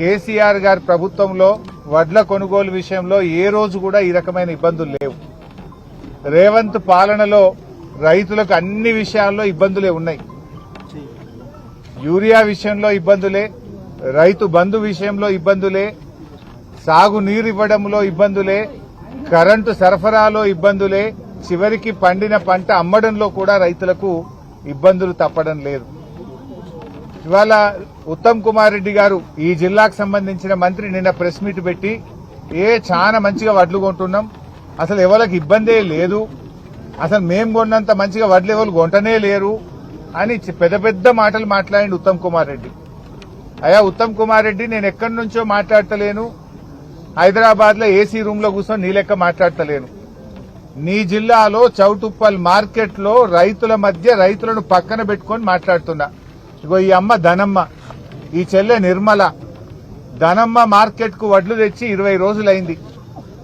కేసీఆర్ గారి ప్రభుత్వంలో వడ్ల కొనుగోలు విషయంలో ఏ రోజు కూడా ఈ రకమైన ఇబ్బందులు లేవు. రేవంత్ పాలనలో రైతులకు అన్ని విషయాల్లో ఇబ్బందులే ఉన్నాయి. యూరియా విషయంలో ఇబ్బందులే, రైతు బంధు విషయంలో ఇబ్బందులే, సాగు నీరు ఇవ్వడంలో ఇబ్బందులే, కరెంటు సరఫరాలో ఇబ్బందులే, చివరికి పండిన పంట అమ్మడంలో కూడా రైతులకు ఇబ్బందులు తప్పడం లేదు. ఇవాళ ఉత్తమ్ కుమార్ రెడ్డి గారు ఈ జిల్లాకు సంబంధించిన మంత్రి నిన్న ప్రెస్ మీట్ పెట్టి చాలా మంచిగా వడ్లు కొంటున్నాం, అసలు ఎవరికి ఇబ్బందే లేదు, అసలు మేం కొన్నంత మంచిగా వడ్లు ఎవరు కొంటనే లేరు అని పెద్ద పెద్ద మాటలు మాట్లాడింది ఉత్తమ్ కుమార్ రెడ్డి. అయ్యా ఉత్తమ్ కుమార్ రెడ్డి, నేను ఎక్కడి నుంచో మాట్లాడతలేను, హైదరాబాద్ లో ఏసీ రూమ్ లో కూర్చొని నీ లెక్క మాట్లాడతలేను. నీ జిల్లాలో చౌటుప్పల్ మార్కెట్ లో రైతుల మధ్య రైతులను పక్కన పెట్టుకొని మాట్లాడుతున్నా. ఇగో ఈ అమ్మ ధనమ్మ, ఈ చెల్లె నిర్మల. ధనమ్మ మార్కెట్ కు వడ్లు తెచ్చి 20 రోజులైంది.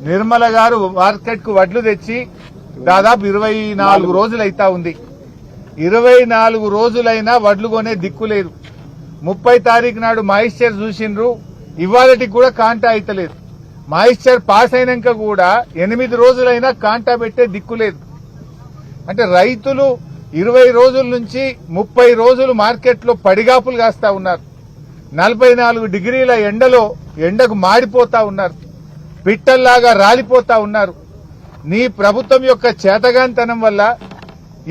నిర్మల గారు మార్కెట్ కు వడ్లు తెచ్చి దాదాపు 24 రోజులైతా ఉంది. 24 రోజులైనా వడ్లు కొనే దిక్కు లేదు. 30 తారీఖు నాడు మాయిశ్చర్ చూసిండ్రు, ఇవాళటికి కూడా కాంటా అయితలేదు. మాయిశ్చర్ పాస్ అయినాక కూడా 8 రోజులైనా కాంటా పెట్టే దిక్కు లేదు. అంటే రైతులు 20 రోజుల నుంచి 30 రోజులు మార్కెట్లో పడిగాపులు కాస్తా ఉన్నారు. 44 డిగ్రీల ఎండకు మాడిపోతా ఉన్నారు, పిట్టల్లాగా రాలిపోతా ఉన్నారు. నీ ప్రభుత్వం యొక్క చేతగాంతనం వల్ల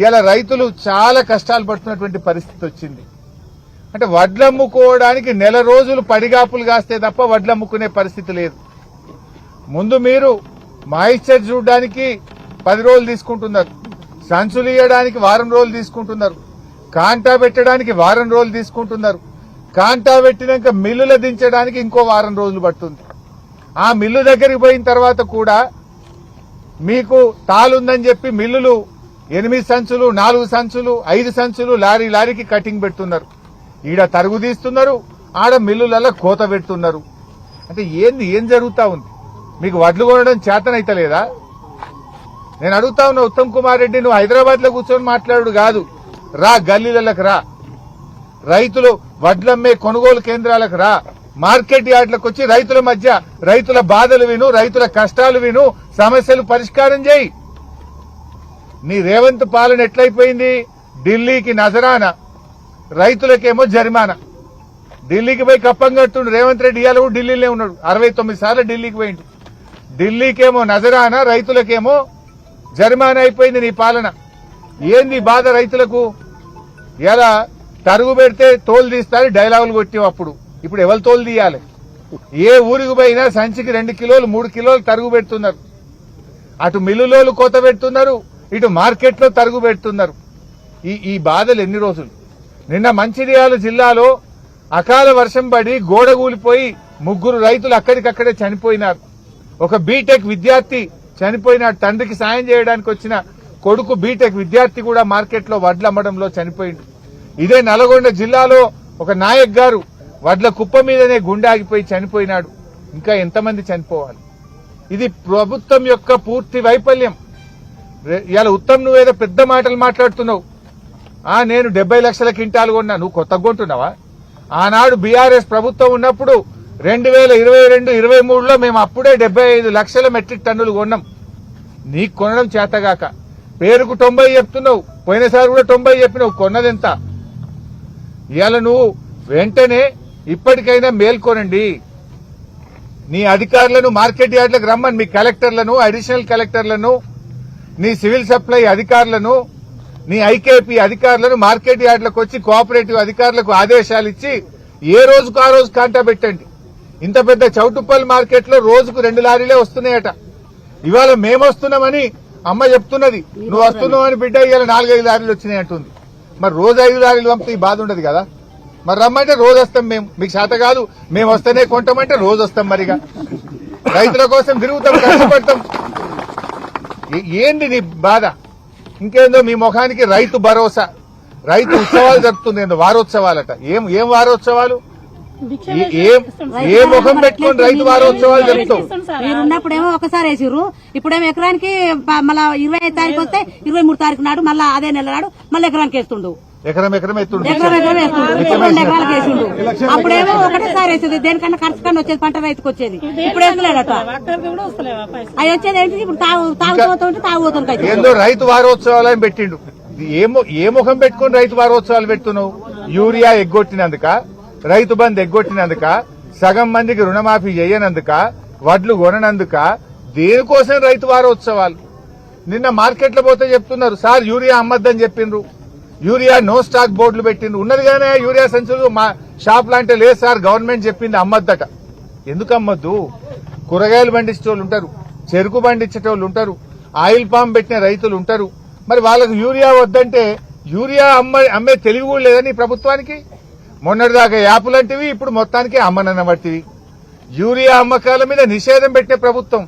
ఇలా రైతులు చాలా కష్టాలు పడుతున్నటువంటి పరిస్థితి వచ్చింది. అంటే వడ్లమ్ముకోవడానికి నెల రోజులు పడిగాపులు కాస్తే తప్ప వడ్లమ్ముకునే పరిస్థితి లేదు. ముందు మీరు మాయిశ్చర్ చూడడానికి 10 రోజులు తీసుకుంటున్నారు, సంచులు ఇయ్యడానికి వారం రోజులు తీసుకుంటున్నారు, కాంటా పెట్టడానికి వారం రోజులు తీసుకుంటున్నారు, కాంటా పెట్టినాక మిల్లుల దించడానికి ఇంకో వారం రోజులు పడుతుంది. ఆ మిల్లు దగ్గరికి పోయిన తర్వాత కూడా మీకు తాలుందని చెప్పి మిల్లులు 8 సంచులు, 4 సంచులు, 5 సంచులు లారీకి కటింగ్ పెడుతున్నారు. ఈడ తరుగు తీస్తున్నారు, ఆడ మిల్లులలో కోత పెడుతున్నారు. అంటే ఏం జరుగుతా ఉంది? మీకు వడ్లు కొనడం చేతనైతలేదా? నేను అడుగుతా ఉన్నా ఉత్తమ్ కుమార్ రెడ్డి, నువ్వు హైదరాబాద్ లో కూర్చొని మాట్లాడు కాదు, రా గల్లీలకు రా, రైతులు వడ్లమ్మే కొనుగోలు కేంద్రాలకు రా, మార్కెట్ యార్డ్లకు వచ్చి రైతుల మధ్య రైతుల బాధలు విను, రైతుల కష్టాలు విను, సమస్యలు పరిష్కారం చేయి. నీ రేవంత్ పాలన ఎట్లయిపోయింది? ఢిల్లీకి నజరానా, రైతులకేమో జరిమానా. ఢిల్లీకి పోయి కప్పం కట్టుండు రేవంత్ రెడ్డి. ఇవాళ కూడా ఢిల్లీలో ఉన్నాడు, 69 సార్లు ఢిల్లీకి పోయిండు. ఢిల్లీకేమో నజరానా, రైతులకేమో జరిమానా అయిపోయింది నీ పాలన. ఏంది బాధ రైతులకు? ఇలా తరుగు పెడితే తోలు తీస్తారు డైలాగులు కొట్టావు అప్పుడు. ఇప్పుడు ఎవరు తోలు తీయాలి? ఏ ఊరికి పోయినా సంచికి 2 కిలోలు 3 కిలోలు తరుగు పెడుతున్నారు. అటు మిల్లులోలు కోత పెడుతున్నారు, ఇటు మార్కెట్లో తరుగు పెడుతున్నారు. ఈ బాధలు ఎన్ని రోజులు? నిన్న మంచిర్యాల జిల్లాలో అకాల వర్షం పడి గోడ కూలిపోయి 3 రైతులు అక్కడికక్కడే చనిపోయినారు. ఒక బీటెక్ విద్యార్థి చనిపోయినాడు. తండ్రికి సాయం చేయడానికి వచ్చిన కొడుకు బీటెక్ విద్యార్థి కూడా మార్కెట్లో వడ్లు అమ్మడంలో చనిపోయింది. ఇదే నల్గొండ జిల్లాలో ఒక నాయక్ గారు వడ్ల కుప్ప మీదనే గుండె ఆగిపోయి చనిపోయినాడు. ఇంకా ఎంతమంది చనిపోవాలి? ఇది ప్రభుత్వం యొక్క పూర్తి వైఫల్యం. ఇలా ఉత్తమ్ నువ్వేదో పెద్ద మాటలు మాట్లాడుతున్నావు. నేను 70 లక్షల క్వింటాలు కొన్నా, నువ్వు కొత్తగా కొంటున్నావా? ఆనాడు బీఆర్ఎస్ ప్రభుత్వం ఉన్నప్పుడు 2022-23లో మేము అప్పుడే 75 లక్షల మెట్రిక్ టన్నులు కొన్నాం. నీకు కొనడం చేతగాక పేరుకు 90 చెప్తున్నావు, పోయినసారి కూడా 90 చెప్పినావు, కొన్నదెంత? ఇవాళ నువ్వు వెంటనే ఇప్పటికైనా మేల్కొనండి. నీ అధికారులను మార్కెట్ యార్డ్లకు రమ్మని, మీ కలెక్టర్లను, అడిషనల్ కలెక్టర్లను, నీ సివిల్ సప్లై అధికారులను, నీ ఐకేపీ అధికారులను మార్కెట్ యార్డ్లకు వచ్చి కోఆపరేటివ్ అధికారులకు ఆదేశాలు ఇచ్చి ఏ రోజుకు ఆ రోజు కాంటా పెట్టండి. ఇంత పెద్ద చౌటుప్పల్ మార్కెట్ లో రోజుకు 2 లారీలే వస్తున్నాయట. ఇవాళ మేమొస్తున్నామని అమ్మ చెప్తున్నది, నువ్వు వస్తున్నావు అని బిడ్డ ఇవాళ 4-5 లారీలు వచ్చినాయి అంటుంది. మరి రోజు 5 లారీలు పంపితే ఈ బాధ ఉండదు కదా? మరి రమ్మంటే రోజు వస్తాం మేము, మీకు శాత కాదు మేము వస్తేనే కొంటామంటే రోజు వస్తాం. మరిగా రైతుల కోసం తిరుగుతాం, కష్టపడతాం. ఏంది నీ బాధ? ఇంకేందో మీ ముఖానికి రైతు భరోసా, రైతు ఉత్సవాలు జరుపుతుంది, ఏందో వారోత్సవాలట. ఏం వారోత్సవాలు? ఏ ముఖం పెట్టుకుని రైతు వారోత్సవాలు జరుపుతావు? మీరున్నప్పుడేమో ఒకసారి వేసిర్రు, ఇప్పుడేమో ఎకరానికి మళ్ళా 25 తారీఖు వస్తే 23 తారీఖు నాడు మళ్ళా అదే నెల నాడు మళ్ళీ ఎకరానికి వేస్తుండు. ఎకరం ఎత్తుండు ఎకరం వేస్తుండ్రు 2 ఎకరాలకు వేసిండు. అప్పుడేమో ఒకటేసారి వేసేది, దేనికన్నా ఖర్చు కన్నా వచ్చేది, పంట రైతుకు వచ్చేది. ఇప్పుడు వేసలేడట. అవి వచ్చేది ఏంటి, ఇప్పుడు తాగుతుంటే తాగుతుంది. ఏందో రైతు వారోత్సవాలు అని పెట్టిండు. ఏ ముఖం పెట్టుకుని రైతు వారోత్సవాలు పెడుతున్నావు? యూరియా ఎగ్గొట్టినందుక, రైతు బంధు ఎగ్గొట్టినందుక, సగం మందికి రుణమాఫీ చేయనందుక, వడ్లు కొననందుక, దేనికోసం రైతు వారోత్సవాలు? నిన్న మార్కెట్లో పోతే చెప్తున్నారు, సార్ యూరియా అమ్మద్దని చెప్పిండ్రు, యూరియా నో స్టాక్ బోర్డులు పెట్టిండ్రు. ఉన్నదిగానే యూరియా సంచులు మా షాప్ లాంటి లేదు సార్, గవర్నమెంట్ చెప్పింది అమ్మద్దట. ఎందుకు అమ్మద్దు? కూరగాయలు పండించేటోళ్ళు ఉంటారు, చెరుకు పండించేటోళ్ళు ఉంటారు, ఆయిల్ పామ్ పెట్టిన రైతులు ఉంటారు. మరి వాళ్ళకు యూరియా వద్దంటే యూరియా అమ్మే తెలివి కూడా లేదని ప్రభుత్వానికి. మొన్నటిదాకా యాపులంటివి, ఇప్పుడు మొత్తానికి అమ్మనన్న పట్టివి. యూరియా అమ్మకాల మీద నిషేధం పెట్టే ప్రభుత్వం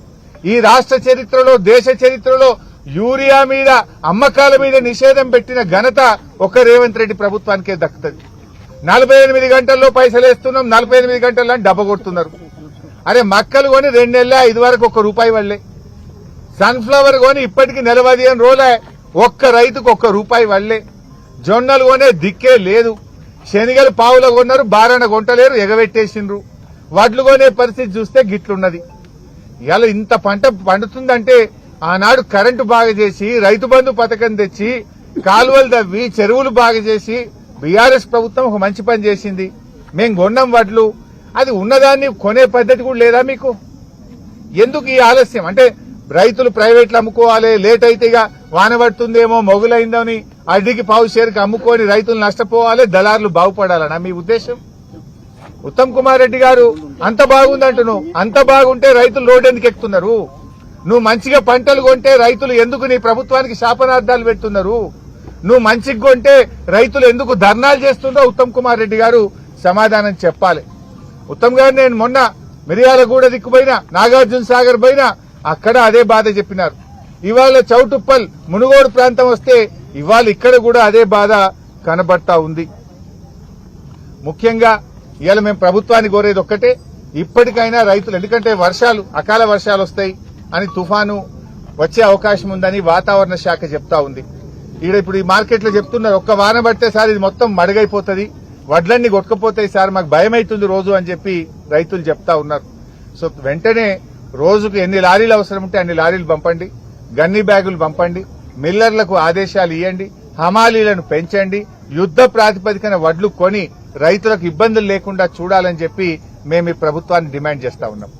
ఈ రాష్ట్ర చరిత్రలో, దేశ చరిత్రలో యూరియా మీద అమ్మకాల మీద నిషేధం పెట్టిన ఘనత ఒక్క రేవంత్ రెడ్డి ప్రభుత్వానికే దక్కుతుంది. 48 గంటల్లో పైసలు వేస్తున్నాం, 48 గంటల్లో డబ్బ కొడుతున్నారు. అరే మక్కలు కొని 2 నెలలే, 5 వరకు ₹1 వల్లే. సన్ఫ్లవర్ కొని ఇప్పటికి 15 రోజులే, ఒక్క రైతుకు ₹1 వల్లే. జొన్నలు కొనే దిక్కే లేదు. శనిగలు పావుల కొన్నారు, బారాన కొంటలేరు, ఎగబెట్టేసిండ్రు. వడ్లు కొనే పరిస్థితి చూస్తే గిట్లున్నది. ఇలా ఇంత పంట పండుతుందంటే ఆనాడు కరెంటు బాగా చేసి, రైతు బంధు పథకం తెచ్చి, కాలువలు తవ్వి, చెరువులు బాగా చేసి బీఆర్ఎస్ ప్రభుత్వం ఒక మంచి పని చేసింది. మేం కొన్నాం వడ్లు, అది ఉన్నదాన్ని కొనే పద్ధతి కూడా లేదా మీకు? ఎందుకు ఈ ఆలస్యం? అంటే రైతులు ప్రైవేట్లు అమ్ముకోవాలి, లేట్ అయితే ఇక వాన పడుతుందేమో, మొగులైందని అడ్డికి పావు షేర్కి అమ్ముకొని రైతులు నష్టపోవాలి, దళారులు బాగుపడాలనా మీ ఉద్దేశం? ఉత్తమ్ కుమార్ రెడ్డి గారు అంత బాగుందంటున్నావు, అంత బాగుంటే రైతులు రోడ్డు ఎందుకు ఎక్కుతున్నారు? నువ్వు మంచిగా పంటలు కొంటే రైతులు ఎందుకు నీ ప్రభుత్వానికి శాపనార్థాలు పెడుతున్నారు? నువ్వు మంచిగా కొంటే రైతులు ఎందుకు ధర్నాలు చేస్తుందో ఉత్తమ్ కుమార్ రెడ్డి గారు సమాధానం చెప్పాలి. ఉత్తమ్ గారు నేను మొన్న మిర్యాలగూడ దిక్కుపోయినా, నాగార్జున సాగర్ పోయినా, అక్కడ అదే బాధ చెప్పినారు. ఇవాళ చౌటుప్పల్, మునుగోడు ప్రాంతం వస్తే ఇవాళ ఇక్కడ కూడా అదే బాధ కనబడతా ఉంది. ముఖ్యంగా ఇవాళ మేము ప్రభుత్వాన్ని కోరేది ఒక్కటే, ఇప్పటికైనా రైతులు, ఎందుకంటే వర్షాలు, అకాల వర్షాలు వస్తాయి అని, తుఫాను వచ్చే అవకాశం ఉందని వాతావరణ శాఖ చెప్తా ఉంది. ఇప్పుడు ఈ మార్కెట్లో చెప్తున్నారు, ఒక్క వాన పడితే సార్ ఇది మొత్తం మడుగైపోతుంది, వడ్లన్నీ కొట్టుకుపోతాయి సార్, మాకు భయం అవుతుంది రోజు అని చెప్పి రైతులు చెప్తా ఉన్నారు. సో వెంటనే రోజుకు ఎన్ని లారీలు అవసరం ఉంటే అన్ని లారీలు పంపండి, గన్ని బ్యాగులు పంపండి, మిల్లర్లకు ఆదేశాలు ఇవ్వండి, హమాలీలను పెంచండి, యుద్ధ ప్రాతిపదికన వడ్లు కొని రైతులకు ఇబ్బందులు లేకుండా చూడాలని చెప్పి మేము ఈ ప్రభుత్వాన్ని డిమాండ్ చేస్తా ఉన్నాం.